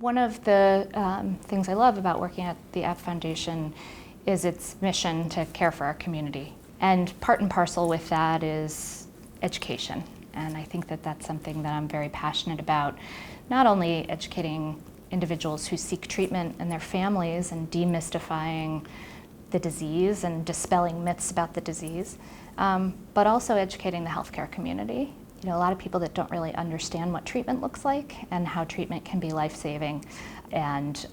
One of the things I love about working at the App Foundation is its mission to care for our community. And part and parcel with that is education. And I think that that's something that I'm very passionate about, not only educating individuals who seek treatment and their families and demystifying the disease and dispelling myths about the disease, but also educating the healthcare community. You know, a lot of people that don't really understand what treatment looks like and how treatment can be life-saving and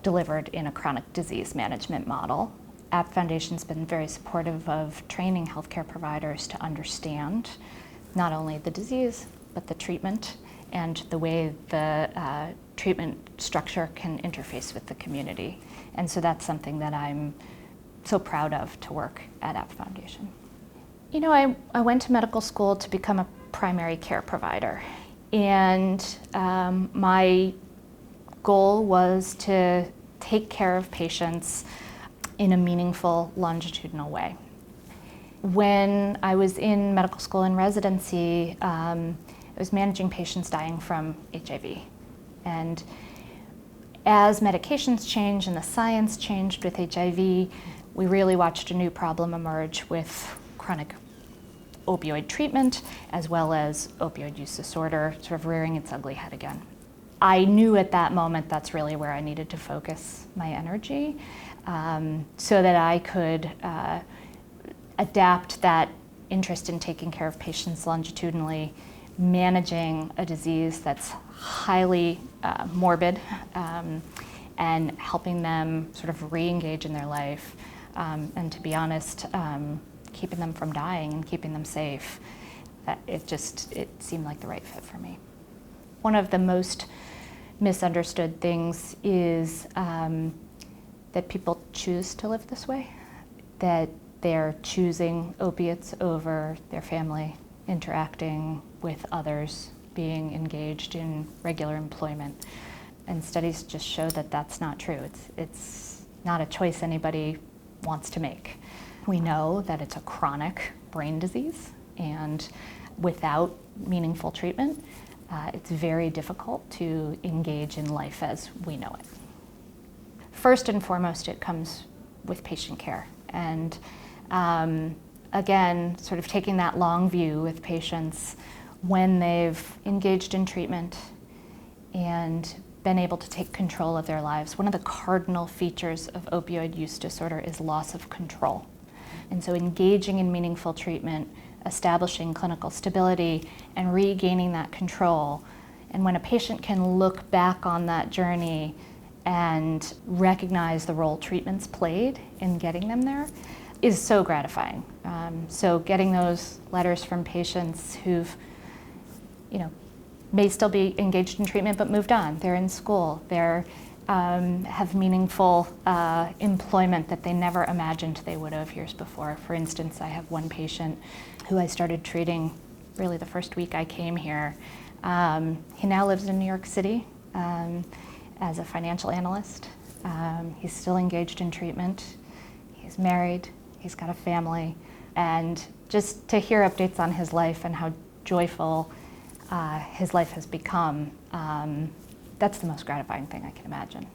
delivered in a chronic disease management model. App Foundation's been very supportive of training healthcare providers to understand not only the disease, but the treatment and the way the treatment structure can interface with the community. And so that's something that I'm so proud of to work at App Foundation. You know, I went to medical school to become a primary care provider, and my goal was to take care of patients in a meaningful, longitudinal way. When I was in medical school and residency, I was managing patients dying from HIV. And as medications changed and the science changed with HIV, we really watched a new problem emerge with chronic opioid treatment, as well as opioid use disorder sort of rearing its ugly head again. I knew at that moment that's really where I needed to focus my energy so that I could adapt that interest in taking care of patients longitudinally, managing a disease that's highly morbid and helping them sort of re-engage in their life and, to be honest, keeping them from dying and keeping them safe. It seemed like the right fit for me. One of the most misunderstood things is that people choose to live this way, that they're choosing opiates over their family, interacting with others, being engaged in regular employment. And studies just show that that's not true. It's not a choice anybody wants to make. We know that it's a chronic brain disease, and without meaningful treatment, it's very difficult to engage in life as we know it. First and foremost, it comes with patient care. And again, sort of taking that long view with patients when they've engaged in treatment and been able to take control of their lives. One of the cardinal features of opioid use disorder is loss of control. And so engaging in meaningful treatment, establishing clinical stability, and regaining that control. And when a patient can look back on that journey and recognize the role treatment's played in getting them there is so gratifying. So getting those letters from patients who've, may still be engaged in treatment but moved on. They're in school. They're have meaningful employment that they never imagined they would have years before. For instance, I have one patient who I started treating really the first week I came here. He now lives in New York City as a financial analyst. He's still engaged in treatment. He's married. He's got a family. And just to hear updates on his life and how joyful his life has become, that's the most gratifying thing I can imagine.